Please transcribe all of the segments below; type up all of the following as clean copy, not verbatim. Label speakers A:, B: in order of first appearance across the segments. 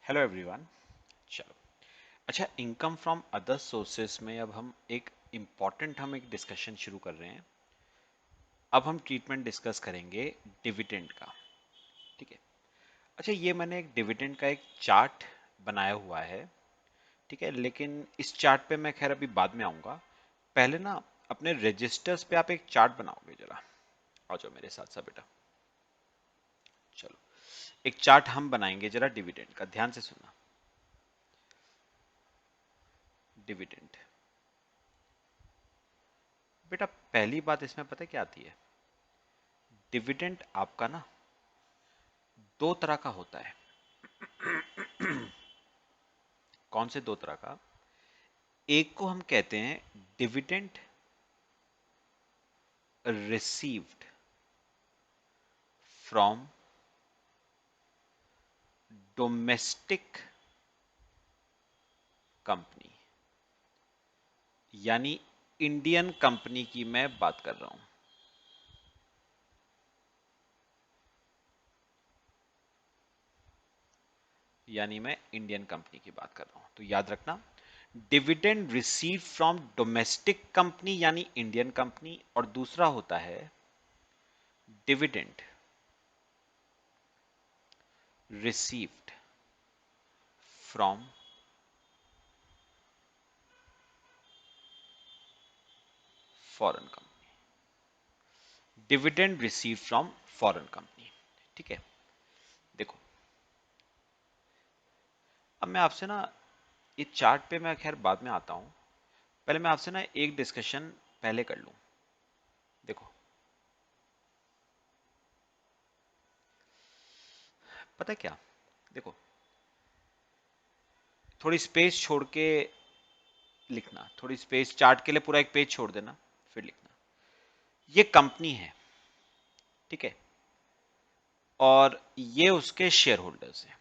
A: Hello everyone. चलो, अच्छा, income from other sources में अब हम एक डिस्कशन शुरू कर रहे हैं। अब हम ट्रीटमेंट डिस्कस करेंगे डिविडेंड का। ठीक है। अच्छा, ये मैंने एक डिविडेंड का एक चार्ट बनाया हुआ है। ठीक है, लेकिन इस चार्ट पे मैं खैर अभी बाद में आऊँगा। पहले ना अपने रजिस्टर्स पे आप एक चार्ट बनाओगे जरा। आ जाओ मेरे साथ साथ बेटा। चलो, एक चार्ट हम बनाएंगे जरा डिविडेंड का, ध्यान से सुनना। डिविडेंड बेटा, पहली बात इसमें पता है क्या आती है? डिविडेंड आपका ना दो तरह का होता है। कौन से दो तरह का? एक को हम कहते हैं dividend received from domestic company, यानी इंडियन कंपनी की मैं बात कर रहा हूं। यानी मैं इंडियन कंपनी की बात कर रहा हूं, तो याद रखना, dividend receive from domestic company यानी इंडियन कंपनी, और दूसरा होता है dividend received from foreign company. Dividend receive from foreign company. ठीक है, देखो, अब मैं आपसे ना ये चार्ट पे मैं खैर बाद में आता हूं। पहले मैं आपसे ना एक डिस्कशन पहले कर लूं। देखो, पता है क्या? देखो, थोड़ी स्पेस छोड़ के लिखना, थोड़ी स्पेस, चार्ट के लिए पूरा एक पेज छोड़ देना, फिर लिखना। ये कंपनी है, ठीक है, और ये उसके शेयर होल्डर्स हैं।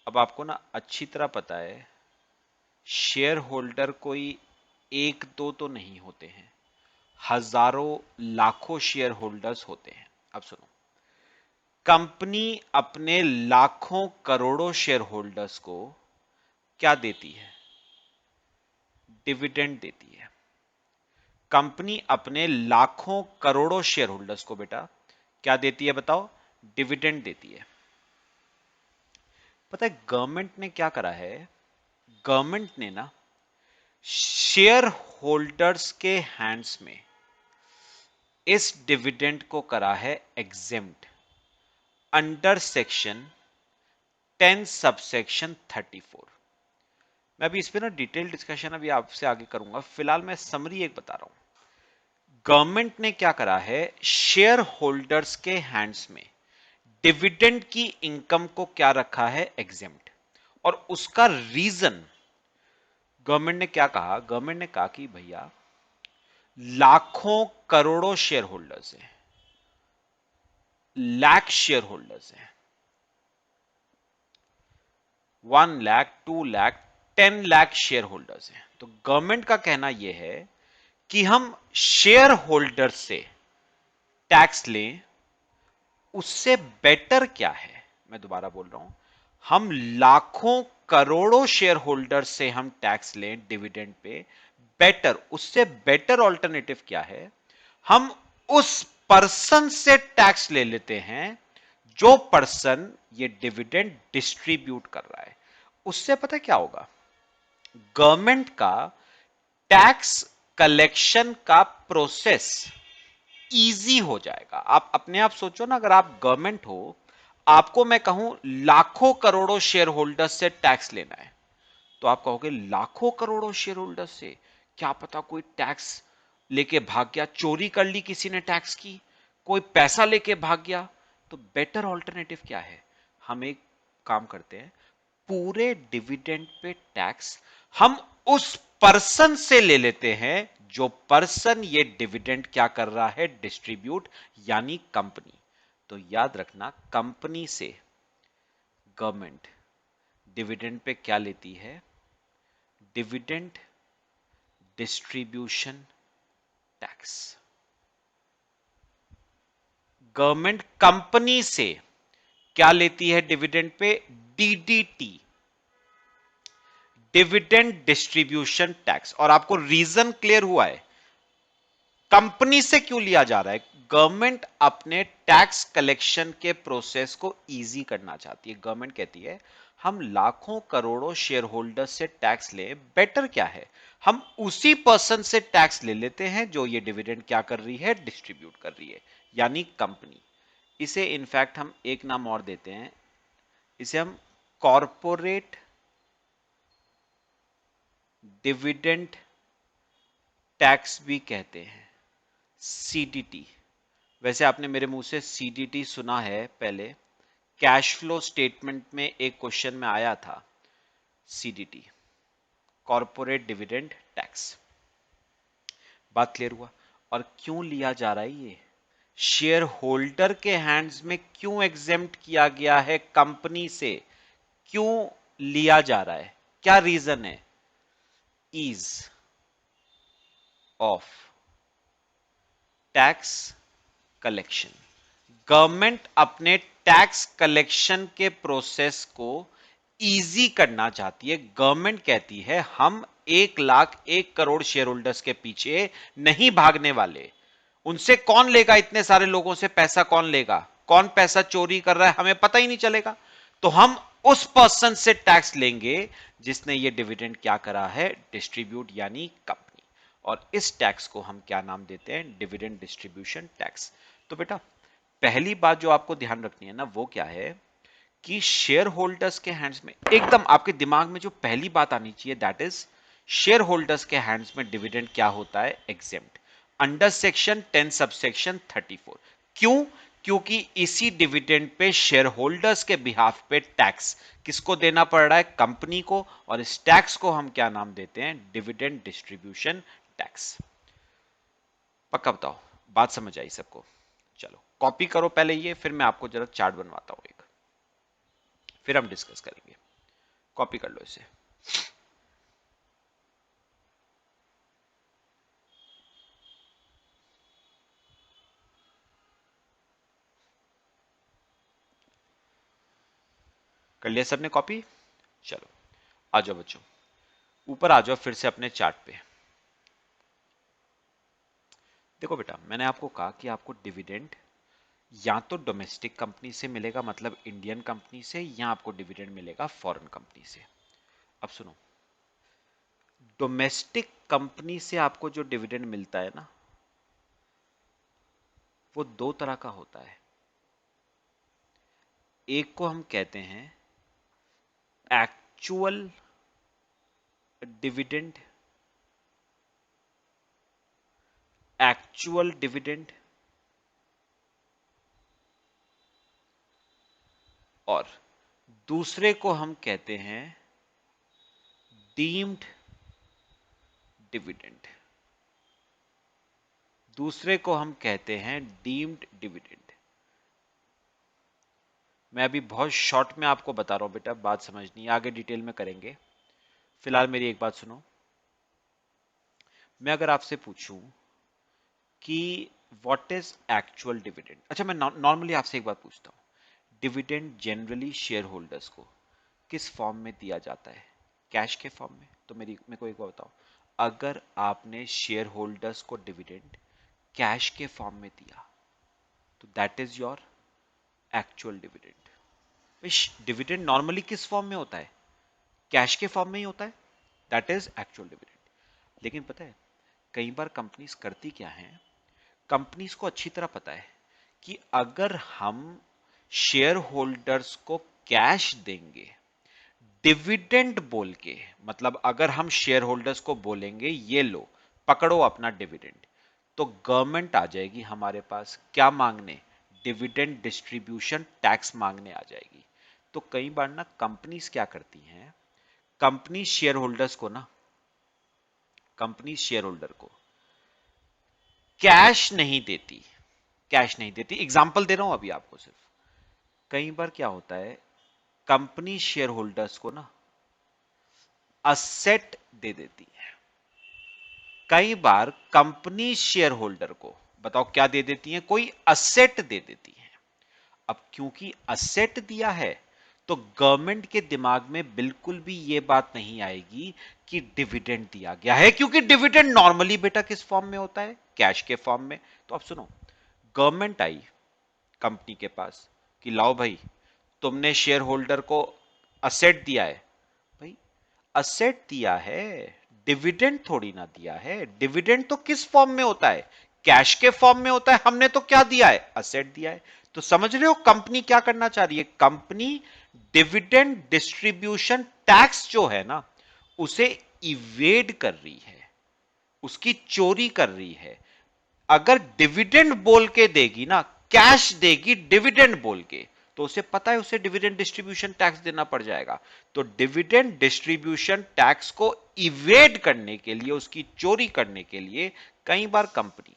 A: अब आपको ना अच्छी तरह पता है, शेयर होल्डर कोई एक दो तो नहीं होते हैं, हजारों लाखों शेयर होल्डर्स होते हैं। अब सुनो, कंपनी अपने लाखों करोड़ों शेयर होल्डर्स को क्या देती है? डिविडेंड देती है। कंपनी अपने लाखों करोड़ों शेयर होल्डर्स को बेटा क्या देती है बताओ? डिविडेंड देती है। पता है गवर्नमेंट ने क्या करा है? गवर्नमेंट ने ना शेयर होल्डर्स के हैंड्स में इस डिविडेंड को करा है एग्जेम्प्ट अंडर सेक्शन 10 सबसेक्शन 34। मैं अभी इस पे ना डिटेल डिस्कशन अभी आपसे आगे करूंगा, फिलहाल मैं समरी एक बता रहा हूं। गवर्नमेंट ने क्या करा है, शेयर होल्डर्स के हैंड्स में डिविडेंड की इनकम को क्या रखा है? एग्जेम्प्ट। और उसका रीजन गवर्नमेंट ने क्या कहा? गवर्नमेंट ने कहा कि भैया लाखों करोड़ों शेयर होल्डर्स हैं, लाख शेयर होल्डर्स हैं, 1 लाख, 2 लाख, 10 लाख शेयर होल्डर्स हैं। तो गवर्नमेंट का कहना यह है कि हम शेयर होल्डर से टैक्स लें, उससे बेटर क्या है? मैं दोबारा बोल रहा हूं, हम लाखों करोड़ों शेयर होल्डर से हम टैक्स लें डिविडेंड पे, बेटर, उससे बेटर ऑल्टरनेटिव क्या है? हम उस पर्सन से टैक्स ले लेते हैं जो पर्सन ये डिविडेंड डिस्ट्रीब्यूट कर रहा है। उससे पता क्या होगा? गवर्नमेंट का टैक्स कलेक्शन का प्रोसेस इजी हो जाएगा। आप अपने आप सोचो ना, अगर आप गवर्नमेंट हो, आपको मैं कहूं लाखों करोड़ों शेयर होल्डर से टैक्स लेना है, तो आप कहोगे लाखों करोड़ों शेयर होल्डर से? क्या पता कोई टैक्स लेके भाग गया, चोरी कर ली किसी ने टैक्स की, कोई पैसा लेके भाग गया। तो बेटर ऑल्टरनेटिव क्या है? हम एक काम करते हैं, पूरे डिविडेंड पे टैक्स हम उस पर्सन से ले लेते हैं जो पर्सन ये डिविडेंड क्या कर रहा है? डिस्ट्रीब्यूट, यानी कंपनी। तो याद रखना, कंपनी से गवर्नमेंट डिविडेंड पे क्या लेती है? Dividend distribution tax. Government company से क्या लेती है dividend pay? DDT, dividend distribution tax. और आपको रीजन क्लियर हुआ है कंपनी से क्यों लिया जा रहा है? गवर्नमेंट अपने टैक्स कलेक्शन के प्रोसेस को इजी करना चाहती है। गवर्नमेंट कहती है हम लाखों करोड़ों शेयर होल्डर से टैक्स लें, बेटर क्या है हम उसी पर्सन से टैक्स ले लेते हैं जो ये डिविडेंड क्या कर रही है? डिस्ट्रीब्यूट कर रही है, यानी कंपनी। इसे इनफैक्ट हम एक नाम और देते हैं, इसे हम कॉरपोरेट डिविडेंड टैक्स भी कहते हैं, सीडीटी। वैसे आपने मेरे मुंह से सीडीटी सुना है पहले, कैश फ्लो स्टेटमेंट में एक क्वेश्चन में आया था सीडीटी, कॉरपोरेट डिविडेंड टैक्स। बात क्लियर हुआ? और क्यों लिया जा रहा है ये? शेयर होल्डर के हैंड्स में क्यों एग्जेम्प्ट किया गया है कंपनी से? क्यों लिया जा रहा है? क्या रीजन है? Ease of tax collection. Government अपने टैक्स कलेक्शन के प्रोसेस को इजी करना चाहती है। गवर्नमेंट कहती है हम 1,01,00,000 शेयर होल्डर्स के पीछे नहीं भागने वाले। उनसे कौन लेगा? इतने सारे लोगों से पैसा कौन लेगा? कौन पैसा चोरी कर रहा है हमें पता ही नहीं चलेगा। तो हम उस पर्सन से टैक्स लेंगे जिसने ये डिविडेंड क्या करा है? डिस्ट्रीब्यूट, यानी कंपनी। और इस टैक्स को हम क्या नाम देते हैं? Dividend distribution tax. तो बेटा पहली बात जो आपको ध्यान रखनी है ना वो क्या है कि शेयर होल्डर्स के हैंड्स में, एकदम आपके दिमाग में जो पहली बात आनी चाहिए दैट इज शेयर होल्डर्स के हैंड्स में डिविडेंड क्या होता है? Exempt under section 10 subsection 34। क्यों? क्योंकि इसी डिविडेंड पे शेयर होल्डर्स के बिहाफ पे टैक्स किसको देना पड़ रहा है? कंपनी को। और इस टैक्स को हम क्या नाम देते हैं? Dividend distribution tax. पक्का बताओ बात समझ आई सबको? चलो कॉपी करो पहले ये, फिर मैं आपको जरा चार्ट बनवाता हूं एक, फिर हम डिस्कस करेंगे। कॉपी कर लो इसे। कर लिया सबने कॉपी? चलो आ जाओ बच्चों, ऊपर आ जाओ फिर से अपने चार्ट पे। देखो बेटा मैंने आपको कहा कि आपको डिविडेंड या तो डोमेस्टिक कंपनी से मिलेगा, मतलब इंडियन कंपनी से, या आपको डिविडेंड मिलेगा फॉरेन कंपनी से। अब सुनो, डोमेस्टिक कंपनी से आपको जो डिविडेंड मिलता है ना वो दो तरह का होता है। एक को हम कहते हैं एक्चुअल डिविडेंड, एक्चुअल डिविडेंड, और दूसरे को हम कहते हैं डीम्ड डिविडेंड। दूसरे को हम कहते हैं डीम्ड डिविडेंड। मैं अभी बहुत शॉर्ट में आपको बता रहा हूं बेटा, बात समझनी है, आगे डिटेल में करेंगे। फिलहाल मेरी एक बात सुनो, मैं अगर आपसे पूछूं कि व्हाट इज एक्चुअल डिविडेंड, अच्छा मैं नॉर्मली आपसे एक बात पूछता हूं, डिविडेंड जनरली शेयर होल्डर्स को किस फॉर्म में दिया जाता है? कैश के फॉर्म में? तो मेरे को एक बात बताओ, अगर आपने शेयर होल्डर्स को डिविडेंड कैश के फॉर्म में दिया तो that is your actual dividend. Dividend normally किस फॉर्म में होता है? कैश के फॉर्म में ही होता है, दैट इज एक्चुअल डिविडेंड। लेकिन पता है कई बार कंपनीज करती क्या है, कंपनीज को अच्छी तरह पता है कि अगर हम शेयर होल्डर्स को कैश देंगे डिविडेंड बोल के, मतलब अगर हम शेयर होल्डर्स को बोलेंगे ये लो पकड़ो अपना डिविडेंड, तो गवर्नमेंट आ जाएगी हमारे पास क्या मांगने? डिविडेंड डिस्ट्रीब्यूशन टैक्स मांगने आ जाएगी। तो कई बार ना कंपनीज क्या करती हैं, कंपनी शेयर होल्डर्स को ना, कंपनी शेयर होल्डर को कैश नहीं देती, कैश नहीं देती। एग्जांपल दे रहा हूं अभी आपको सिर्फ। कई बार क्या होता है, कंपनी शेयर होल्डर्स को ना असेट दे देती है। कई बार कंपनी शेयर होल्डर को बताओ क्या दे देती है? कोई असेट दे देती है। अब क्योंकि असेट दिया है तो गवर्नमेंट के दिमाग में बिल्कुल भी यह बात नहीं आएगी कि डिविडेंड दिया गया है, क्योंकि डिविडेंड नॉर्मली बेटा किस फॉर्म में होता है? कैश के फॉर्म में। तो अब सुनो, गवर्नमेंट आई कंपनी के पास कि लाओ भाई, तुमने शेयर होल्डर को असेट दिया है। भाई असेट दिया है, डिविडेंड थोड़ी ना दिया है। डिविडेंड तो किस फॉर्म में होता है? कैश के फॉर्म में होता है। हमने तो क्या दिया है? असेट दिया है। तो समझ रहे हो कंपनी क्या करना चाह रही है? कंपनी डिविडेंड डिस्ट्रीब्यूशन टैक्स जो है ना, उसे इवेड कर रही है, उसकी चोरी कर रही है। अगर डिविडेंड बोल के देगी ना, कैश देगी डिविडेंड बोल के, तो उसे पता है उसे डिविडेंड डिस्ट्रीब्यूशन टैक्स देना पड़ जाएगा। तो डिविडेंड डिस्ट्रीब्यूशन टैक्स को इवेड करने के लिए, उसकी चोरी करने के लिए कई बार कंपनी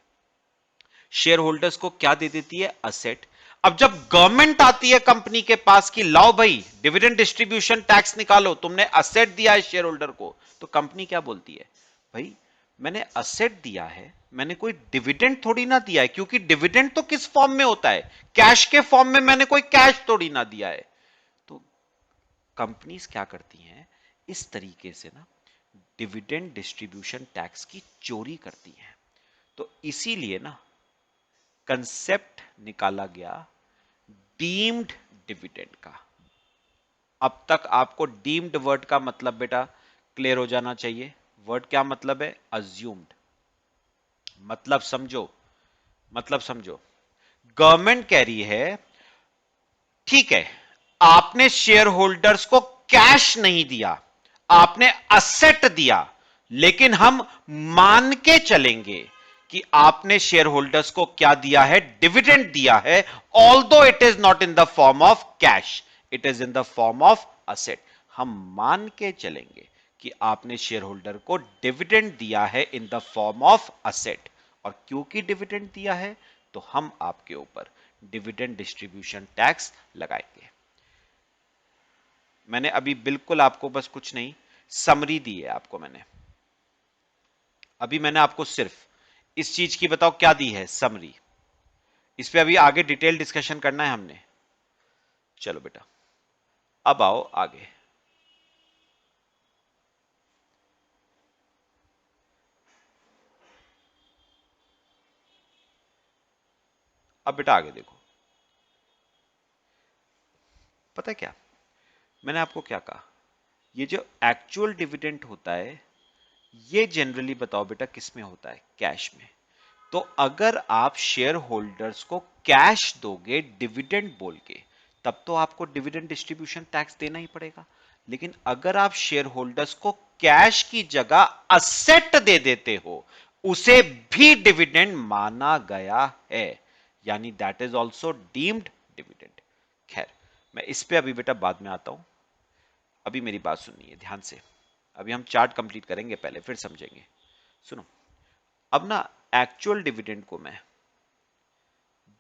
A: शेयर होल्डर्स को क्या दे देती है? असेट। अब जब गवर्नमेंट आती है कंपनी के पास कि लाओ भाई डिविडेंड डिस्ट्रीब्यूशन टैक्स निकालो, तुमने असेट दिया है शेयर होल्डर को, तो कंपनी क्या बोलती है? भाई मैंने असेट दिया है, मैंने कोई डिविडेंड थोड़ी ना दिया है, क्योंकि डिविडेंड तो किस फॉर्म में होता है? कैश के फॉर्म में। मैंने कोई कैश थोड़ी ना दिया है। तो कंपनीज क्या करती हैं? इस तरीके से ना डिविडेंड डिस्ट्रीब्यूशन टैक्स की चोरी करती हैं। तो इसीलिए ना कंसेप्ट निकाला गया डीम्ड डिविडेंड का। अब तक आपको डीम्ड वर्ड का मतलब बेटा क्लियर हो जाना चाहिए। वर्ड क्या मतलब है? अज्यूम्ड। मतलब समझो, मतलब समझो। गवर्नमेंट कह रही है ठीक है, आपने शेयर होल्डर्स को कैश नहीं दिया, आपने असेट दिया, लेकिन हम मान के चलेंगे कि आपने शेयर होल्डर्स को क्या दिया है? डिविडेंड दिया है, although it is not in the form of cash, it is in the form of asset. हम मान के चलेंगे कि आपने शेयर होल्डर को डिविडेंड दिया है in the form of asset, और क्योंकि डिविडेंड दिया है तो हम आपके ऊपर डिविडेंड डिस्ट्रीब्यूशन टैक्स लगाएंगे। मैंने अभी बिल्कुल आपको बस कुछ नहीं, समरी दी है आपको मैंने। अभी मैंने आपको सिर्फ इस चीज की बताओ क्या दी है? समरी। इस पे अभी आगे डिटेल डिस्कशन करना है हमने। चलो बेटा अब आओ आगे। अब बेटा आगे देखो, पता है क्या मैंने आपको क्या कहा? ये जो एक्चुअल डिविडेंड होता है, ये जनरली बताओ बेटा किस में होता है? कैश में। तो अगर आप शेयर होल्डर्स को कैश दोगे डिविडेंड बोल के, तब तो आपको डिविडेंड डिस्ट्रीब्यूशन टैक्स देना ही पड़ेगा। लेकिन अगर आप शेयर होल्डर्स को कैश की जगह असेट दे देते हो, उसे भी डिविडेंड माना गया है, यानी that is also deemed dividend. खैर, मैं इस पे अभी बेटा बाद में आता हूं, अभी मेरी बात सुनिए ध्यान से। अभी हम चार्ट कंप्लीट करेंगे पहले, फिर समझेंगे। सुनो, अब ना एक्चुअल डिविडेंड को मैं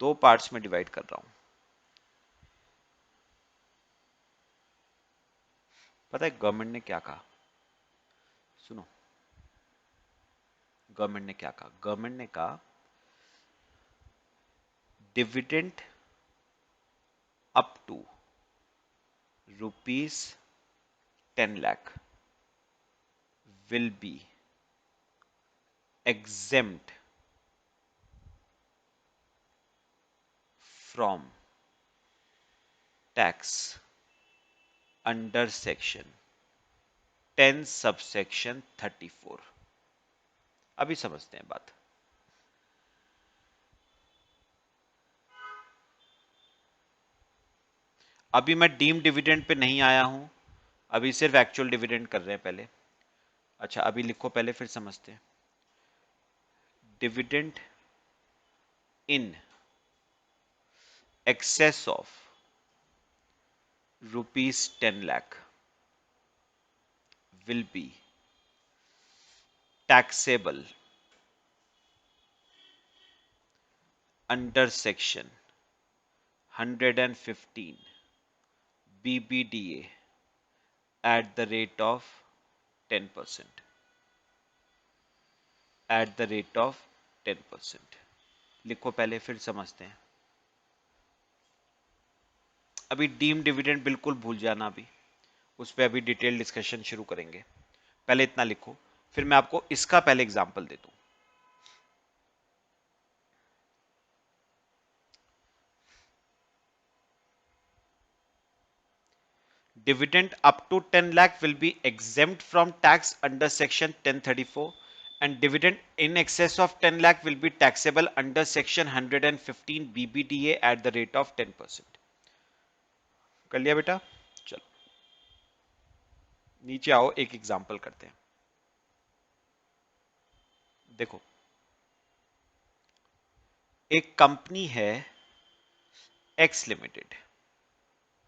A: दो पार्ट्स में डिवाइड कर रहा हूं। पता है गवर्नमेंट ने क्या कहा? सुनो, गवर्नमेंट ने क्या कहा? गवर्नमेंट ने कहा dividend up to ₹10 lakh will be exempt from tax under section 10 subsection 34। अभी समझते हैं बात। अभी मैं डीम डिविडेंड पे नहीं आया हूं, अभी सिर्फ एक्चुअल डिविडेंड कर रहे हैं पहले। अच्छा अभी लिखो पहले, फिर समझते हैं। Dividend in excess of ₹10 lakh will be taxable under section 115 BBDA at the rate of 10%, at the rate of 10%। लिखो पहले फिर समझते हैं। अभी डीम डिविडेंड बिल्कुल भूल जाना, अभी उस पर अभी डिटेल डिस्कशन शुरू करेंगे। पहले इतना लिखो, फिर मैं आपको इसका पहले एग्जांपल दे दूं। Dividend up to 10 lakh will be exempt from tax under section 1034 and dividend in excess of 10 lakh will be taxable under section 115 BBDA at the rate of 10%। कर लिया बेटा? चलो नीचे आओ, एक एग्जांपल करते हैं। देखो, एक कंपनी है एक्स लिमिटेड,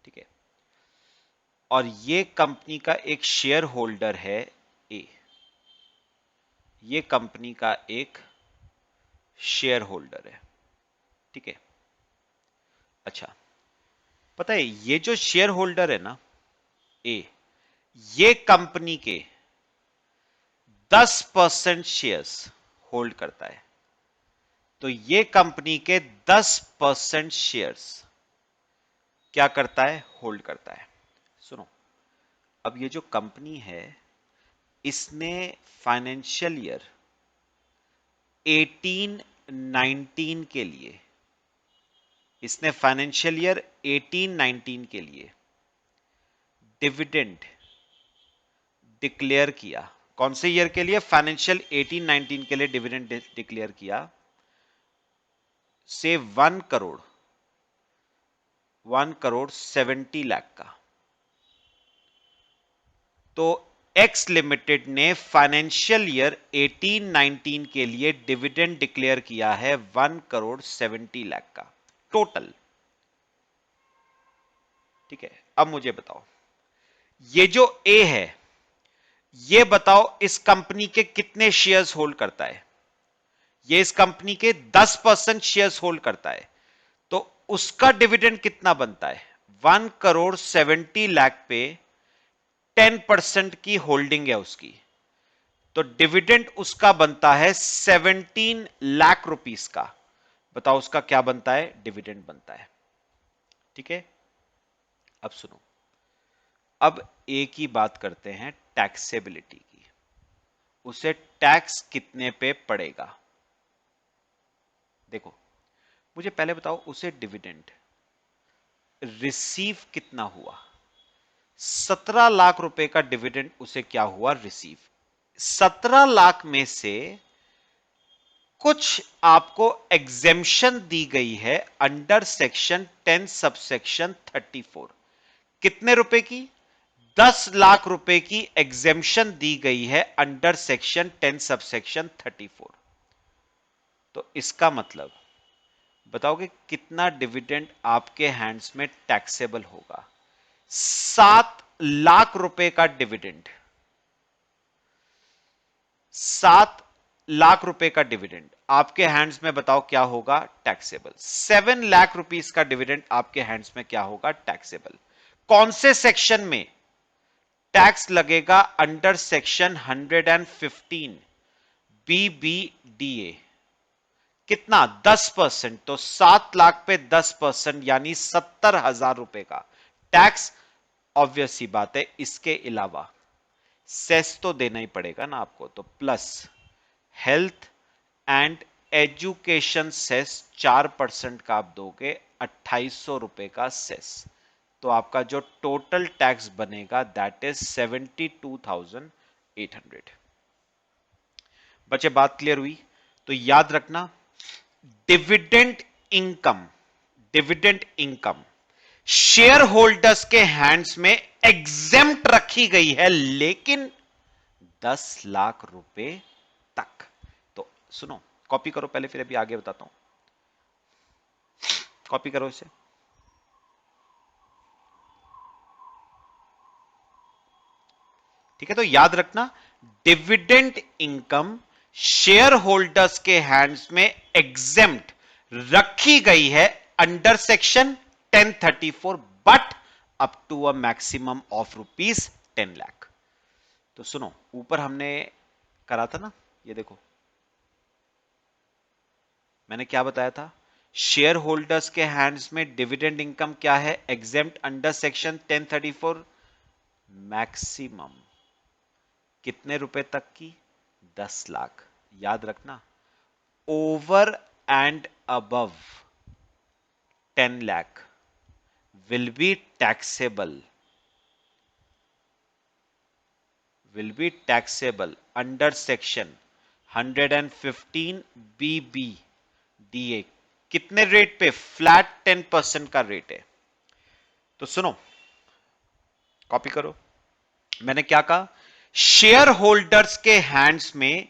A: ठीक है, और ये कंपनी का एक शेयर होल्डर है ए। ये कंपनी का एक शेयर होल्डर है, ठीक है। अच्छा, पता है ये जो शेयर होल्डर है ना ए, ये कंपनी के 10% शेयर्स होल्ड करता है। तो ये कंपनी के 10% शेयर्स क्या करता है? होल्ड करता है। सुनो, अब ये जो कंपनी है इसने फाइनेंशियल ईयर 18-19 के लिए, इसने फाइनेंशियल ईयर 18-19 के लिए डिविडेंड डिक्लेयर किया। कौन से ईयर के लिए? फाइनेंशियल 18-19 के लिए डिविडेंड डिक्लेयर किया से 1 करोड़ 70 लाख का। तो एक्स लिमिटेड ने फाइनेंशियल ईयर 18-19 के लिए डिविडेंड डिक्लेयर किया है 1 करोड़ 70 लाख का टोटल, ठीक है। अब मुझे बताओ, ये जो ए है, ये बताओ इस कंपनी के कितने शेयर्स होल्ड करता है? ये इस कंपनी के 10% शेयर्स होल्ड करता है। तो उसका डिविडेंड कितना बनता है? 1 करोड़ 70 लाख पे 10% की होल्डिंग है उसकी, तो डिविडेंड उसका बनता है 17 लाख रुपीस का। बताओ उसका क्या बनता है? डिविडेंड बनता है, ठीक है। अब सुनो, अब एक ही बात करते हैं टैक्सेबिलिटी की। उसे टैक्स कितने पे पड़ेगा? देखो, मुझे पहले बताओ उसे डिविडेंड रिसीव कितना हुआ? 17 लाख रुपए का डिविडेंड उसे क्या हुआ? रिसीव। 17 लाख में से कुछ आपको एग्जेम्पशन दी गई है अंडर सेक्शन 10 सबसेक्शन 34। कितने रुपए की? 10 लाख रुपए की एग्जेम्पशन दी गई है अंडर सेक्शन 10 सबसेक्शन 34। तो इसका मतलब बताओगे कितना डिविडेंड आपके हैंड्स में टैक्सेबल होगा? 7 लाख रुपए का डिविडेंड, 7 लाख रुपए का डिविडेंड आपके हैंड्स में बताओ क्या होगा? टैक्सेबल। 7 लाख रुपीस का डिविडेंड आपके हैंड्स में क्या होगा? टैक्सेबल। कौन से सेक्शन में टैक्स लगेगा? Under section 115 BBDA. कितना? 10%। तो 7 लाख पे 10% यानी 70,000 रुपए का टैक्स। ऑब्वियस सी बात है, इसके अलावा सेस तो देना ही पड़ेगा ना आपको, तो plus health and education cess 4% का आप दोगे, 2800 रुपए का सेस। तो आपका जो टोटल टैक्स बनेगा दैट इज 72,800। बच्चे बात क्लियर हुई? तो याद रखना, dividend income, dividend income share holders के हैंड्स में एग्जेम्प्ट रखी गई है, लेकिन 10 लाख रुपए तक। तो सुनो, कॉपी करो पहले, फिर अभी आगे बताता हूं। कॉपी करो इसे। ठीक है, तो याद रखना, डिविडेंड इनकम शेयर होल्डर्स के हैंड्स में एग्जेम्प्ट रखी गई है under section 1034, but up to a maximum of rupees 10 lakh. तो सुनो, ऊपर हमने करा था ना, ये देखो मैंने क्या बताया था शेयर होल्डर्स के हैंड्स में डिविडेंड इनकम क्या है एग्जेम्प्ट अंडर सेक्शन 1034? मैक्सिमम कितने रुपए तक की? 10 लाख। याद रखना, over and above 10 lakh will be taxable under section 115 BBDA। कितने रेट पे? फ्लैट 10% का रेट है। तो सुनो, कॉपी करो, मैंने क्या कहा, शेयर होल्डर्स के हैंड्स में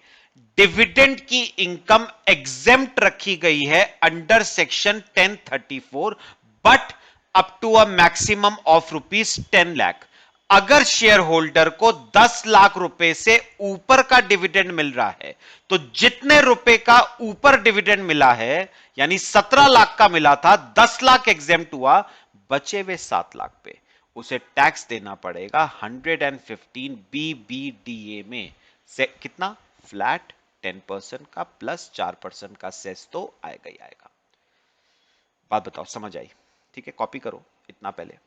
A: डिविडेंड की इनकम एग्जेम्प्ट रखी गई है under section 1034, but up to a maximum of ₹10 lakh. अगर शेयर होल्डर को 10 लाख रुपए से ऊपर का डिविडेंड मिल रहा है, तो जितने रुपए का ऊपर डिविडेंड मिला है, यानी 17 लाख का मिला था, 10 लाख एग्जेम्प्ट हुआ, बचे हुए 7 लाख पे उसे टैक्स देना पड़ेगा 115 BBDA में से। कितना? फ्लैट 10% का प्लस 4% का सेस तो आएगा ही आएगा। बात बताओ, समझ आई? ठीक है, कॉपी करो इतना पहले।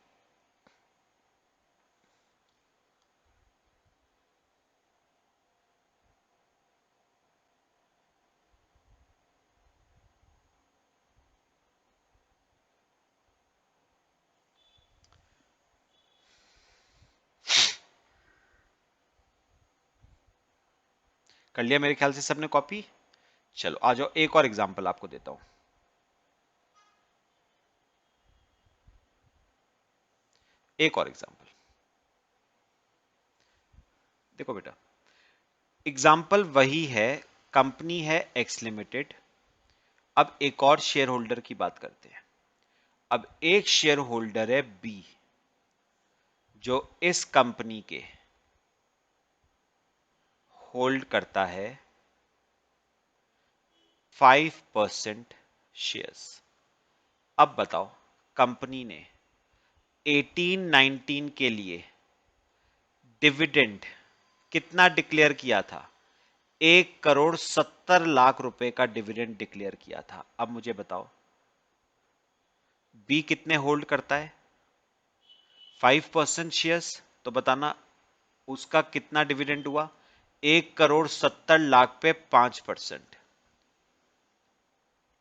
A: कर लिया मेरे ख्याल से सबने कॉपी। चलो आ जाओ, एक और एग्जांपल आपको देता हूं। एक और एग्जांपल देखो बेटा, एग्जांपल वही है, कंपनी है एक्स लिमिटेड। अब एक और शेयर होल्डर की बात करते हैं। अब एक शेयर होल्डर है बी, जो इस कंपनी के होल्ड करता है 5% शेयर्स। अब बताओ, कंपनी ने 18-19 के लिए डिविडेंड कितना डिक्लेयर किया था? 1,70,00,000 रुपए का डिविडेंड डिक्लेयर किया था। अब मुझे बताओ, बी कितने होल्ड करता है? 5% शेयर्स। तो बताना उसका कितना डिविडेंड हुआ? 1,70,00,000 पे 5%,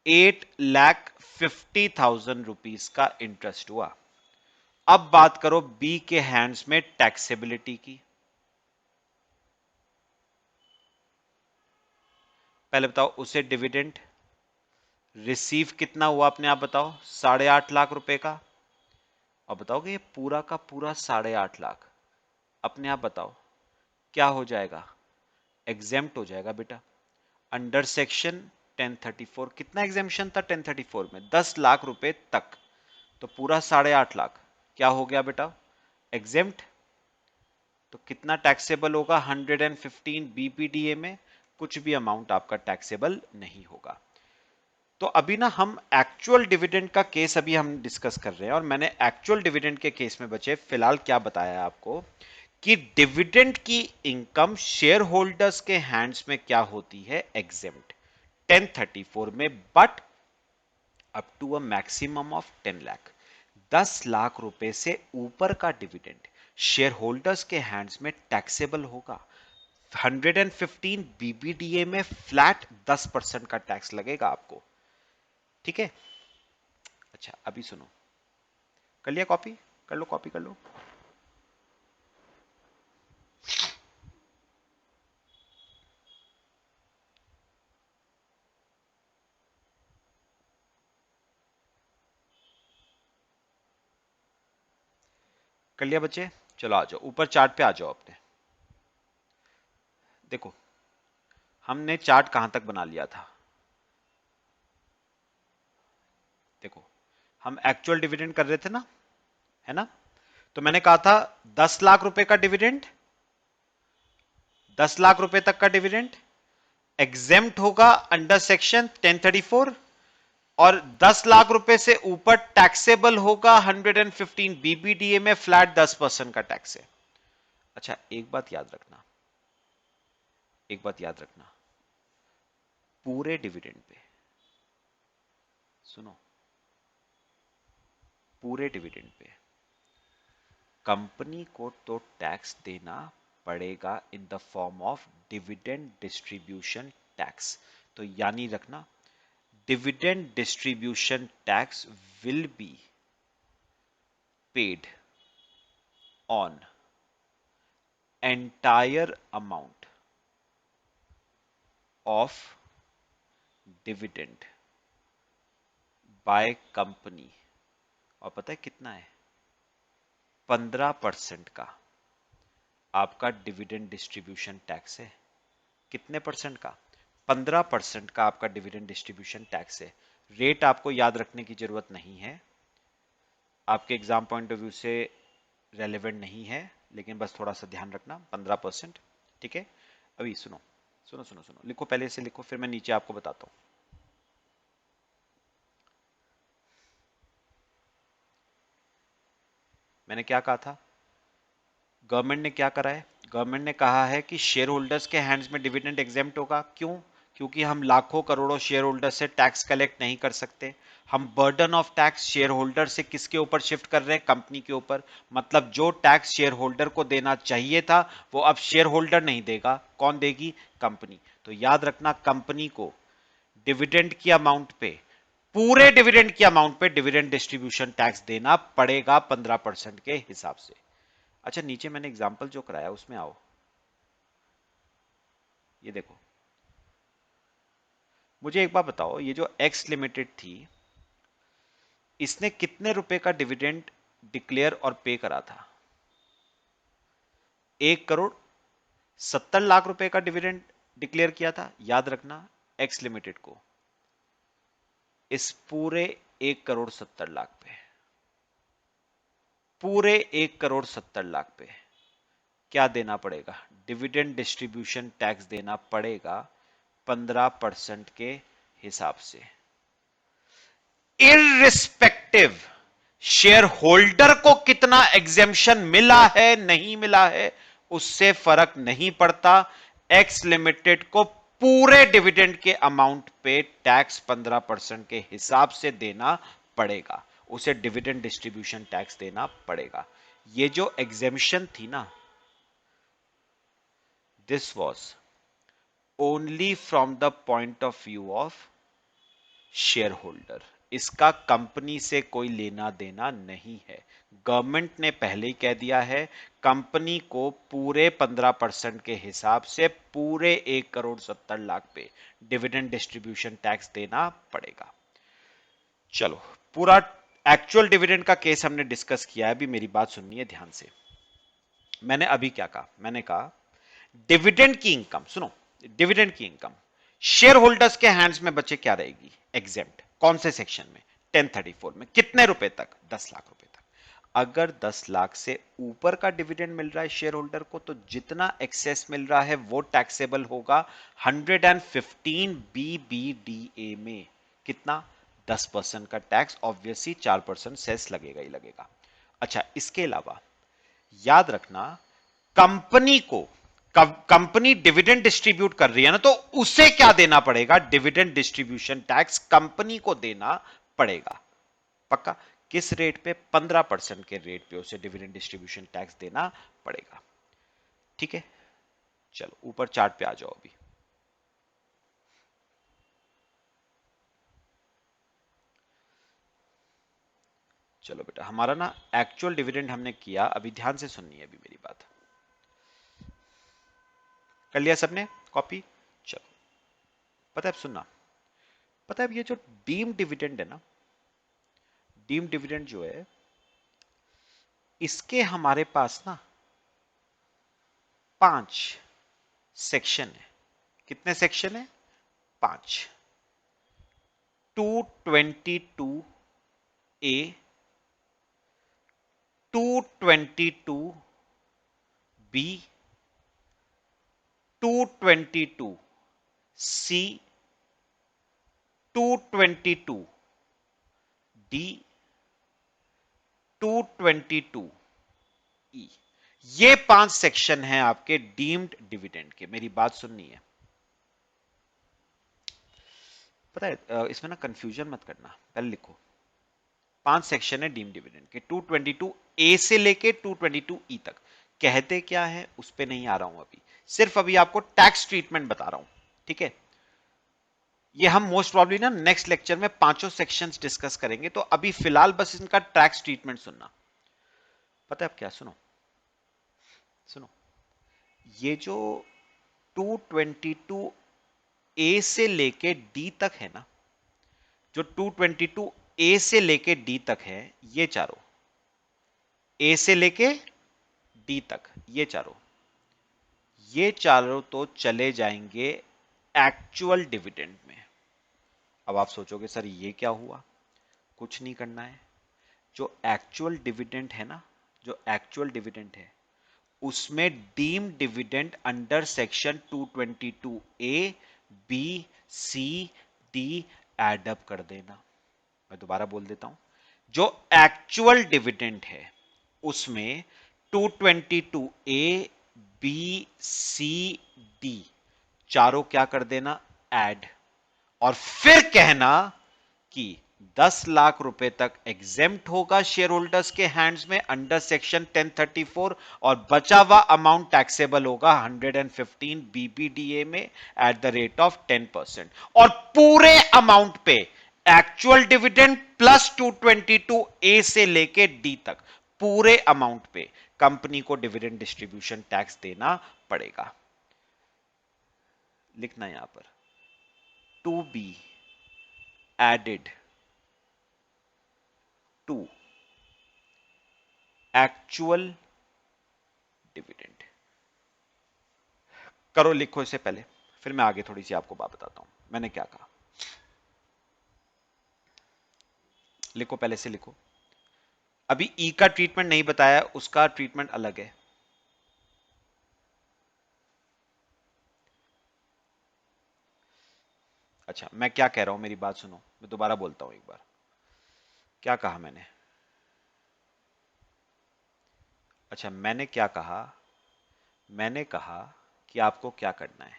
A: 8,50,000 रुपीस का इंटरेस्ट हुआ। अब बात करो बी के हैंड्स में टैक्सेबिलिटी की। पहले बताओ, उसे डिविडेंड रिसीव कितना हुआ अपने आप बताओ? 8.5 लाख रुपए का। और बताओगे ये पूरा का पूरा 8.5 लाख, अपने आप बताओ क्या हो जाएगा? एग्जेम्प्ट हो जाएगा बेटा अंडर सेक्शन 1034। कितना एग्जेम्पशन था 1034 में? 10 लाख रुपए तक। तो पूरा 8.5 लाख क्या हो गया बेटा? एग्जेम्प्ट। तो कितना टैक्सेबल होगा 115 BPDA में? कुछ भी अमाउंट आपका टैक्सेबल नहीं होगा। तो अभी ना हम एक्चुअल डिविडेंड का केस अभी हम डिस्कस कर रहे हैं, और मैंने एक्चुअल डिविडेंड के केस में बचे फिलहाल क्या बताया आपको कि डिविडेंड की इनकम शेयर होल्डर्स के हैंड्स में क्या होती है? एग्जेम्प्ट 1034 में, but up to a maximum of 10 lakh. 10 lakh रुपए से ऊपर का डिविडेंड शेयर होल्डर्स के हैंड्स में टैक्सेबल होगा। 115 BBDA में फ्लैट 10% का टैक्स लगेगा आपको। ठीक है? अच्छा अभी सुनो, कर लिया कॉपी? कर लो, कॉपी कर लो। कर लिया बच्चे? चलो आ जाओ, ऊपर चार्ट पे आ जाओ अपने। देखो, हमने चार्ट कहां तक बना लिया था? देखो, हम एक्चुअल डिविडेंड कर रहे थे ना, है ना? तो मैंने कहा था 10 लाख रुपए का डिविडेंड, 10 लाख रुपए तक का डिविडेंड एग्जेम्प्ट होगा अंडर सेक्शन 1034, और 10 लाख रुपए से ऊपर टैक्सेबल होगा 115 BBDA में, फ्लैट 10% का टैक्स है। अच्छा एक बात याद रखना, एक बात याद रखना, पूरे डिविडेंड पे सुनो, पूरे डिविडेंड पे कंपनी को तो टैक्स देना पड़ेगा in the form of dividend distribution tax. तो यानी रखना, dividend distribution tax will be paid on entire amount of dividend by company. और पता है कितना है? 15% का आपका डिविडेंड डिस्ट्रीब्यूशन टैक्स है। कितने परसेंट का? 15% का आपका डिविडेंड डिस्ट्रीब्यूशन टैक्स है। रेट आपको याद रखने की जरूरत नहीं है, आपके एग्जाम पॉइंट ऑफ व्यू से रेलेवेंट नहीं है, लेकिन बस थोड़ा सा ध्यान रखना, 15%। ठीक है, अभी सुनो सुनो सुनो सुनो, लिखो, पहले से लिखो, फिर मैं नीचे आपको बताता हूं। मैंने क्या कहा था? गवर्नमेंट ने क्या करा है? गवर्नमेंट ने कहा है कि शेयर होल्डर्स के हैंड्स में डिविडेंड एग्जेम्प्ट होगा। क्यों? क्योंकि हम लाखों करोड़ों शेयर होल्डर से टैक्स कलेक्ट नहीं कर सकते। हम burden of tax share holder से किसके ऊपर शिफ्ट कर रहे हैं? कंपनी के ऊपर। मतलब जो टैक्स शेयर होल्डर को देना चाहिए था वो अब शेयर होल्डर नहीं देगा, कौन देगी? कंपनी। तो याद रखना, कंपनी को डिविडेंड की अमाउंट पे, पूरे डिविडेंड की अमाउंट पे डिविडेंड डिस्ट्रीब्यूशन टैक्स देना पड़ेगा 15% के हिसाब से। अच्छा, नीचे मैंने एग्जांपल जो कराया उसमें आओ, ये देखो। मुझे एक बात बताओ, ये जो एक्स लिमिटेड थी, इसने कितने रुपए का डिविडेंड डिक्लेयर और पे करा था? 1,70,00,000 रुपए का डिविडेंड डिक्लेयर किया था। याद रखना, एक्स लिमिटेड को इस पूरे 1,70,00,000 पे, पूरे 1,70,00,000 पे क्या देना पड़ेगा? डिविडेंड डिस्ट्रीब्यूशन टैक्स देना पड़ेगा 15% के हिसाब से। इररिस्पेक्टिव शेयर होल्डर को कितना एग्जेम्पशन मिला है नहीं मिला है, उससे फर्क नहीं पड़ता। एक्स लिमिटेड को पूरे डिविडेंड के अमाउंट पे टैक्स 15% के हिसाब से देना पड़ेगा, उसे डिविडेंड डिस्ट्रीब्यूशन टैक्स देना पड़ेगा। ये जो एग्जेम्पशन थी ना, this was only from the point of view of share holder. इसका कंपनी से कोई लेना देना नहीं है। गवर्नमेंट ने पहले ही कह दिया है, कंपनी को पूरे 15% के हिसाब से पूरे 1,70,00,000 पे डिविडेंड डिस्ट्रीब्यूशन टैक्स देना पड़ेगा। चलो, पूरा एक्चुअल डिविडेंड का केस हमने डिस्कस किया है, अभी मेरी बात सुननी है ध्यान से। मैंने अभी क्या कहा? मैंने कहा डिविडेंड की इनकम, सुनो, डिविडेंड की इनकम शेयर होल्डर्स के हैंड्स में बचे क्या रहेगी? एग्जेम्प्ट। कौन से सेक्शन में? 1034 में। कितने रुपए तक? 10 लाख रुपए तक। अगर 10 लाख से ऊपर का डिविडेंड मिल रहा है शेयर होल्डर को, तो जितना एक्सेस मिल रहा है वो टैक्सेबल होगा 115 BBDA में। कितना? 10% का टैक्स, ऑब्वियसली 4% सेस लगेगा ही लगेगा। अच्छा, इसके अलावा याद रखना, कंपनी को, कंपनी डिविडेंड डिस्ट्रीब्यूट कर रही है ना, तो उसे क्या देना पड़ेगा? डिविडेंड डिस्ट्रीब्यूशन टैक्स कंपनी को देना पड़ेगा। पक्का? किस रेट पे? 15% के रेट पे उसे डिविडेंड डिस्ट्रीब्यूशन टैक्स देना पड़ेगा। ठीक है, चलो ऊपर चार्ट पे आ जाओ अभी। चलो बेटा, हमारा ना एक्चुअल डिविडेंड हमने किया, अभी ध्यान से सुननी है अभी मेरी बात। कर लिया सबने कॉपी? चलो, पता है, अब सुनना, पता है ये जो डीम्ड डिविडेंड है ना, डीम्ड डिविडेंड जो है, इसके हमारे पास ना 5 सेक्शन है। कितने सेक्शन है? 5। 222A, 222B, 222C, 222D, 222E। ये 5 सेक्शन हैं आपके डीम्ड डिविडेंड के। मेरी बात सुननी है। पता है इसमें ना कंफ्यूजन मत करना, पहले लिखो 5 सेक्शन है डीम डिविडेंड के, 222 ए से लेके 222 ई तक। कहते क्या है उस पे नहीं आ रहा हूं अभी, सिर्फ अभी आपको टैक्स ट्रीटमेंट बता रहा हूं, ठीक है। ये हम मोस्ट प्रॉब्ली ना नेक्स्ट लेक्चर में पांचों सेक्शंस डिस्कस करेंगे, तो अभी फिलहाल बस इनका टैक्स ट्रीटमेंट सुनना। पता है अब क्या, सुनो सुनो, ये जो 222 ए से लेके डी तक है ना, जो 222 ए से लेके डी तक है, ये चारों ए से लेके डी तक, ये चारों तो चले जाएंगे एक्चुअल डिविडेंड में। अब आप सोचोगे सर ये क्या हुआ, कुछ नहीं करना है। जो एक्चुअल डिविडेंड है ना, जो एक्चुअल डिविडेंड है उसमें deem dividend under section 222 A B C D add up कर देना। मैं दोबारा बोल देता हूं, जो एक्चुअल डिविडेंड है उसमें 222 ए बी सी डी चारों क्या कर देना, ऐड, और फिर कहना कि 10 लाख रुपए तक एग्जेम्प्ट होगा शेयर होल्डर्स के हैंड्स में अंडर सेक्शन 1034, और बचा हुआ अमाउंट टैक्सेबल होगा 115 बीबीडीए में एट द रेट ऑफ 10%। और पूरे अमाउंट पे एक्चुअल डिविडेंड प्लस 222 ए से लेके डी तक पूरे अमाउंट पे कंपनी को डिविडेंड डिस्ट्रीब्यूशन टैक्स देना पड़ेगा। लिखना यहां पर to be added to actual dividend. करो, लिखो इससे पहले, फिर मैं आगे थोड़ी सी आपको बात बताता हूं मैंने क्या कहा। लिखो, पहले से लिखो। अभी ई का ट्रीटमेंट नहीं बताया, उसका ट्रीटमेंट अलग है। अच्छा, मैं क्या कह रहा हूं मेरी बात सुनो, मैं दोबारा बोलता हूं एक बार। क्या कहा मैंने, अच्छा मैंने क्या कहा, मैंने कहा कि आपको क्या करना है,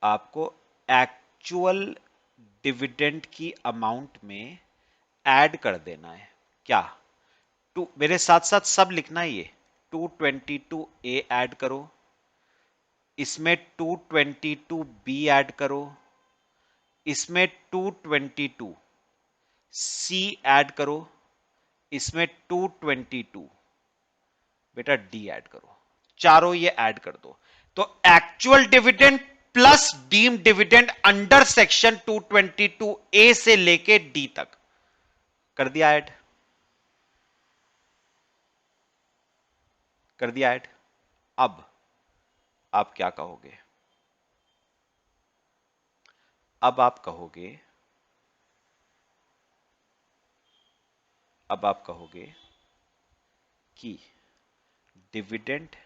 A: आपको एक्चुअल डिविडेंड की अमाउंट में ऐड कर देना है। क्या, टू, मेरे साथ साथ सब लिखना है ये, 222 ए ऐड करो, इसमें 222 बी ऐड करो, इसमें 222 सी ऐड करो, इसमें 222 बेटा डी ऐड करो, चारों ये ऐड कर दो। तो actual dividend plus deem dividend under section 222 A से लेके डी तक कर दिया ऐड, कर दिया ऐड। अब आप क्या कहोगे, अब आप कहोगे, अब आप कहोगे कि dividend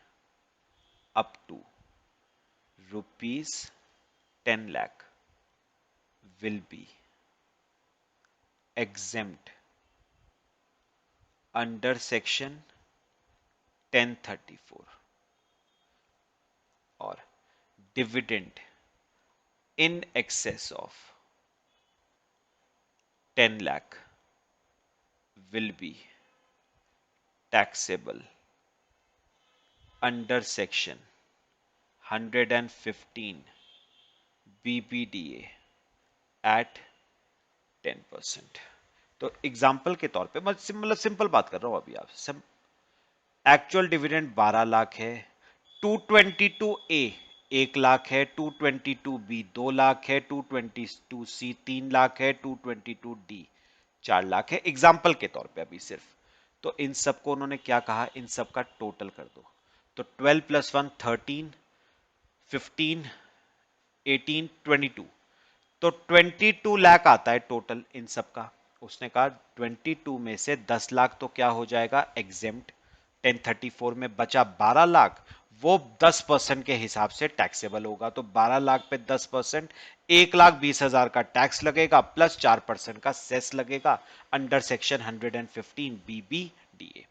A: up to ₹10 lakh will be exempt under section 1034, और dividend in excess of 10 lakh will be taxable under section 115 BBDA at 10%। तो एग्जाम्पल के तौर पे मतलब सिंपल बात कर रहा हूं अभी आप, एक्चुअल डिविडेंड 12 लाख है, 222 ए 1 लाख है, 222 बी 2 लाख है, 222 सी 3 लाख है, 222 डी 4 लाख है, एग्जाम्पल के तौर पे अभी सिर्फ। तो इन सबको उन्होंने क्या कहा, इन सब का टोटल कर दो। तो 12 + 1 13, 15, 18, 22, तो 22 लाख आता है टोटल इन सब का। उसने कहा 22 में से 10 लाख तो क्या हो जाएगा, एग्जेम्प्ट 1034 में, बचा 12 लाख, वो 10% के हिसाब से टैक्सेबल होगा। तो 12 लाख पे 10%, 1,20,000 का टैक्स लगेगा, प्लस 4% का सेस लगेगा अंडर सेक्शन 115 BBDA।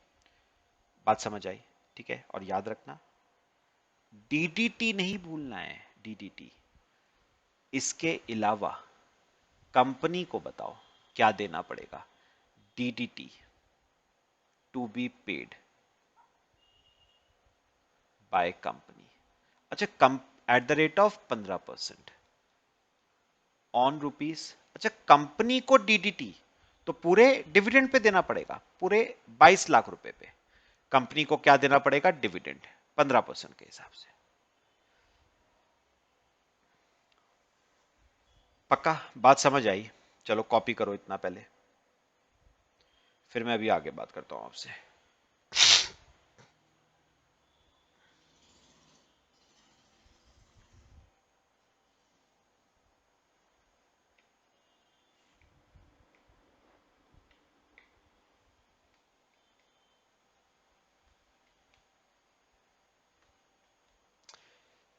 A: बात समझ आई, ठीक है। और याद रखना DDT नहीं भूलना है, DDT। इसके अलावा कंपनी को बताओ क्या देना पड़ेगा, DDT to be paid by company. अच्छा, at the rate of 15% on rupees. अच्छा, कंपनी को डीडीटी तो पूरे डिविडेंड पे देना पड़ेगा, पूरे 22 लाख रुपए पे कंपनी को क्या देना पड़ेगा, डिविडेंड 15% के हिसाब से। पक्का बात समझ आई? चलो कॉपी करो इतना पहले, फिर मैं अभी आगे बात करता हूं आपसे।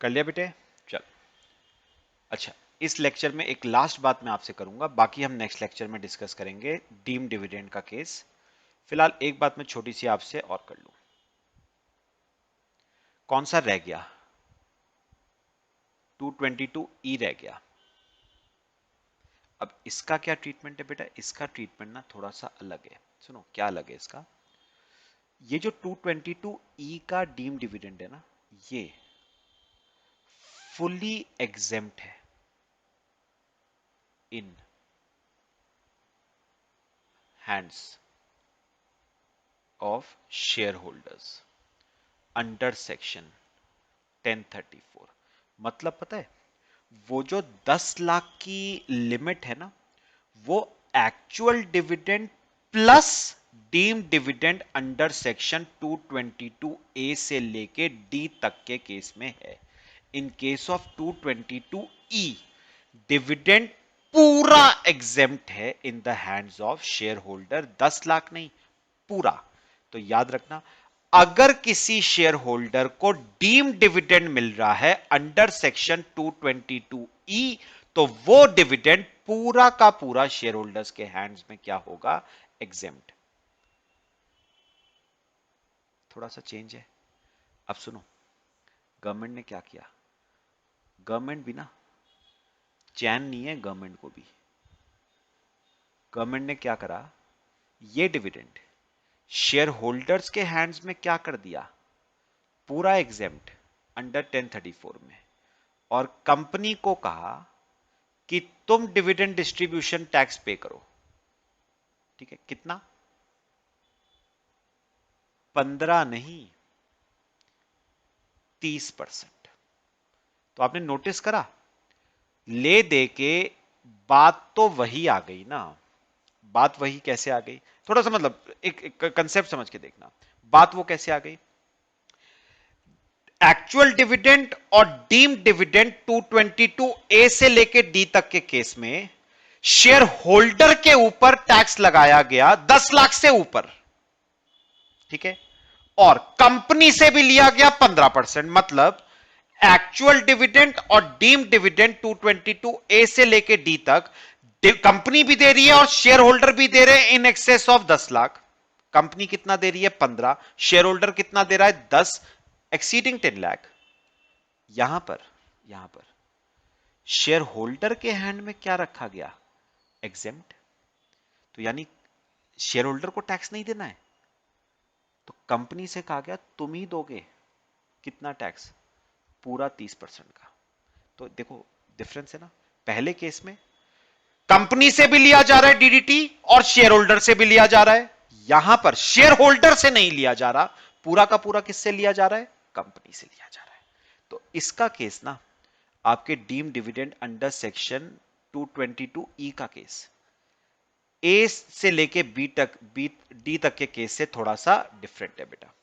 A: कर लिया बेटे? चल। अच्छा, इस लेक्चर में एक लास्ट बात मैं आपसे करूंगा, बाकी हम नेक्स्ट लेक्चर में डिस्कस करेंगे डीम डिविडेंड का केस। फिलहाल एक बात मैं छोटी सी आपसे और कर लूं। कौन सा रह गया? 222E रह गया। अब इसका क्या ट्रीटमेंट है बेटा? इसका ट्रीटमेंट ना थोड़ा सा अलग है। सुनो क्या अलग है इसका। ये जो 222E का डीम डिविडेंड है ना, ये फुली एग्जेम्प्ट है in hands of share holders under section 1034। मतलब पता है, वो जो 10 लाख की लिमिट है ना, वो actual dividend plus deem dividend under section 222 A से लेके डी तक के केस में है। In case of 222 E, dividend पूरा एग्जेम्प्ट है in the hands of share holder, 10 lakh नहीं, पूरा। तो याद रखना, अगर किसी शेयर होल्डर को डीम डिविडेंड मिल रहा है अंडर सेक्शन 222 ई, तो वो डिविडेंड पूरा का पूरा शेयर होल्डर्स के हैंड्स में क्या होगा, एग्जेम्प्ट। थोड़ा सा चेंज है। अब सुनो, गवर्नमेंट ने क्या किया। गवर्नमेंट भी ना चैन नहीं है, गवर्नमेंट को भी। गवर्नमेंट ने क्या करा, ये डिविडेंड शेयर होल्डर्स के हैंड्स में क्या कर दिया, पूरा एग्जेम्प्ट अंडर 1034 में। और कंपनी को कहा कि तुम डिविडेंड डिस्ट्रीब्यूशन टैक्स पे करो। ठीक है, कितना? 15 नहीं, 30%। तो आपने नोटिस करा, ले दे के बात तो वही आ गई ना। बात वही कैसे आ गई, थोड़ा सा मतलब एक कंसेप्ट समझ के देखना। बात वो कैसे आ गई, एक्चुअल डिविडेंड और डीम डिविडेंड 222 ए से लेके डी तक के केस में शेयर होल्डर के ऊपर टैक्स लगाया गया 10 लाख से ऊपर। ठीक है, और कंपनी से भी लिया गया 15%। मतलब एक्चुअल डिविडेंड और डीम डिविडेंड 222 ए से लेके डी तक कंपनी भी दे रही है और शेयर होल्डर भी दे रहे हैं in excess of 10 lakh. Company कितना दे रही है, 15। शेयर होल्डर कितना दे रहा है, 10, एक्सीडिंग 10 लाख। यहां पर शेयर होल्डर के हैंड में क्या रखा गया, एग्जेम्प्ट। तो यानी शेयर होल्डर को टैक्स नहीं देना है, तो कंपनी से कहा गया तुम ही दोगे कितना टैक्स, पूरा 30% का। तो देखो डिफरेंस है ना, पहले केस में कंपनी से भी लिया जा रहा है डीडीटी और शेयर होल्डर से भी लिया जा रहा है। यहां पर शेयर होल्डर से नहीं लिया जा रहा, पूरा का पूरा किससे लिया जा रहा है, कंपनी से लिया जा रहा है। तो इसका केस ना आपके डीम डिविडेंड अंडर सेक्शन 222 ई का केस ए से लेके बी डी तक के केस से थोड़ा सा डिफरेंट है बेटा।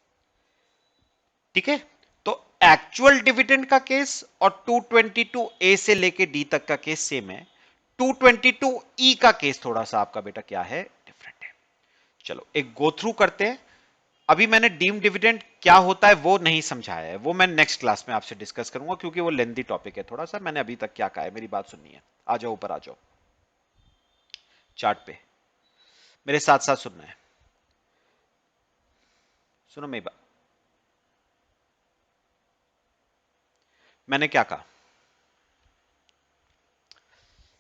A: ठीक है, तो एक्चुअल डिविडेंड का केस और 222 ए से लेके डी तक का केस सेम है। 222 ई का केस थोड़ा सा आपका बेटा क्या है, डिफरेंट है। चलो एक गो थ्रू करते हैं। अभी मैंने डीम डिविडेंड क्या होता है वो नहीं समझाया है, वो मैं नेक्स्ट क्लास में आपसे डिस्कस करूंगा, क्योंकि वो लेंथी टॉपिक है थोड़ा सा। मैंने अभी तक क्या कहा है, मेरी बात सुननी है। आ जाओ ऊपर, आ जाओ चार्ट पे, मेरे साथ साथ सुनना है। सुनो मेरी बात, मैंने क्या कहा,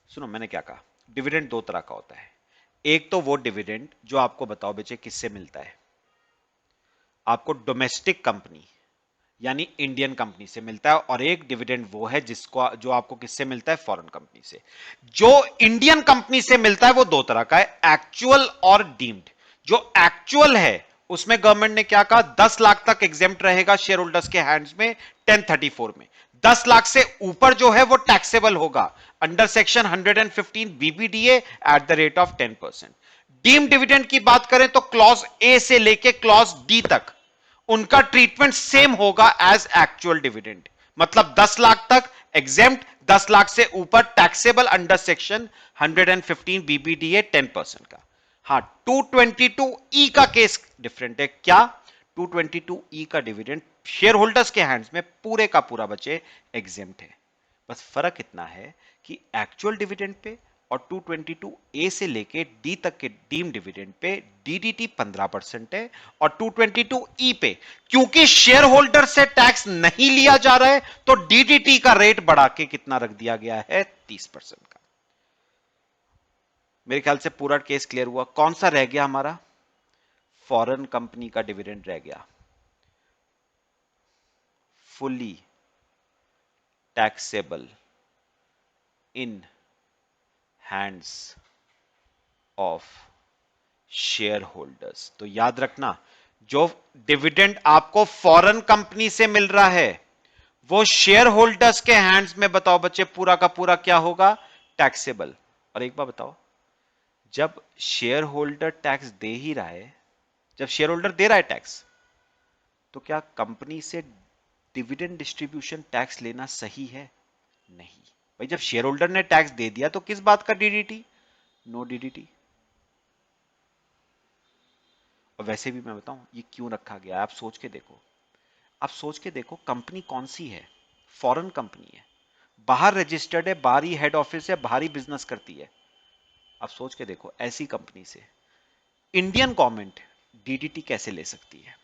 A: सुनो मैंने क्या कहा। डिविडेंड दो तरह का होता है। एक तो वो डिविडेंड जो आपको बताओ बच्चे किससे मिलता है, आपको डोमेस्टिक कंपनी यानी इंडियन कंपनी से मिलता है, और एक डिविडेंड वो है जिसको जो आपको किससे मिलता है, फॉरेन कंपनी से। जो इंडियन कंपनी से मिलता है वो दो तरह का है, एक्चुअल और डीम्ड। जो एक्चुअल है उसमें गवर्नमेंट ने क्या कहा, 10 लाख तक एग्जेम्प्ट रहेगा शेयर होल्डर्स के हैंड्स में 1034 में। 10 लाख से ऊपर जो है वो टैक्सेबल होगा under section 115 BBDA at the rate of 10%। Deem dividend की बात करें तो क्लॉज ए से लेके क्लॉज डी तक उनका ट्रीटमेंट सेम होगा एज एक्चुअल डिविडेंड। मतलब 10 लाख तक एग्जेम्प्ट, 10 लाख से ऊपर टैक्सेबल अंडर सेक्शन 115 बीबीडीए 10% का। हाँ, 222 का केस डिफरेंट है। क्या? 222 का डिविडेंड शेयर होल्डर्स के हैंड्स में पूरे का पूरा बचे, एग्जेम्प्ट है। बस फर्क इतना है कि एक्चुअल डिविडेंड पे और 222 से लेके डी तक के डीम डिविडेंड पे डीडीटी 15% है, और 222 पे क्योंकि शेयर होल्डर से टैक्स नहीं लिया जा रहा है तो डीडीटी का रेट बढ़ा के कितना रख दिया गया है, 30% का। मेरे ख्याल से पूरा केस क्लियर हुआ। कौन सा रह गया हमारा? फॉरेन कंपनी का डिविडेंड रह गया, fully taxable in hands of share holders. तो याद रखना, जो डिविडेंड आपको फॉरेन कंपनी से मिल रहा है वो शेयर होल्डर्स के हैंड्स में, बताओ बच्चे, पूरा का पूरा क्या होगा, टैक्सेबल। और एक बार बताओ, जब शेयर होल्डर टैक्स दे ही रहा है, जब शेयर होल्डर दे रहा है टैक्स, तो क्या कंपनी से डिविडेंड डिस्ट्रीब्यूशन टैक्स लेना सही है? नहीं भाई। जब शेयर होल्डर ने टैक्स दे दिया तो किस बात का डीडीटी? No DDT. और वैसे भी मैं बताऊं ये क्यों रखा गया, आप सोच के देखो। आप सोच के देखो, कंपनी कौन सी है? फॉरेन कंपनी है, बाहर रजिस्टर्ड है, बाहर ही हेड ऑफिस है, बाहर ही बिजनेस करती है। आप सोच के देखो, ऐसी कंपनी से इंडियन गवर्नमेंट डीडीटी कैसे ले सकती है?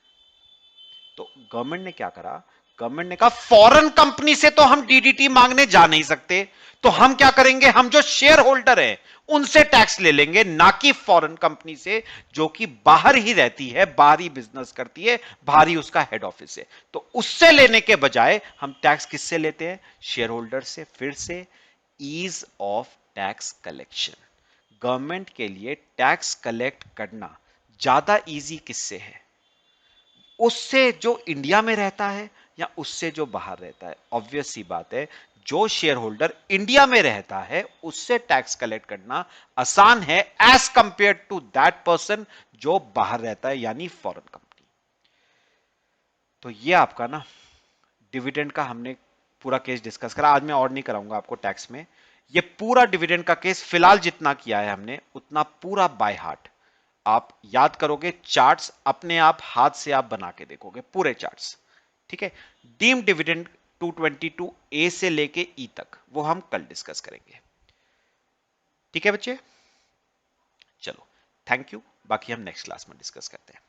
A: तो गवर्नमेंट ने क्या करा, गवर्नमेंट ने कहा फॉरेन कंपनी से तो हम डीडीटी मांगने जा नहीं सकते, तो हम क्या करेंगे, हम जो शेयर होल्डर है उनसे टैक्स ले लेंगे, ना कि फॉरेन कंपनी से जो कि बाहर ही रहती है, बाहर ही बिजनेस करती है, बाहर ही उसका हेड ऑफिस है। तो उससे लेने के बजाय हम टैक्स किससे लेते हैं? शेयर होल्डर से। फिर से ease of tax collection. Government के लिए टैक्स कलेक्ट करना ज्यादा इजी किससे है? उससे जो इंडिया में रहता है या उससे जो बाहर रहता है? ऑब्वियस सी बात है, जो शेयर होल्डर इंडिया में रहता है उससे टैक्स कलेक्ट करना आसान है as compare to that person जो बाहर रहता है, यानी फॉरेन कंपनी। तो ये आपका ना डिविडेंड का हमने पूरा केस डिस्कस करा। आज मैं और नहीं कराऊंगा आपको टैक्स में, ये पूरा डिविडेंड का केस फिलहाल जितना किया है हमने उतना पूरा बाय हार्ट आप याद करोगे। चार्ट्स अपने आप हाथ से आप बना के देखोगे, पूरे चार्ट्स। ठीक है? डीम डिविडेंड 222 ए से लेके ई तक वो हम कल डिस्कस करेंगे। ठीक है बच्चे? चलो, थैंक यू। बाकी हम नेक्स्ट क्लास में डिस्कस करते हैं।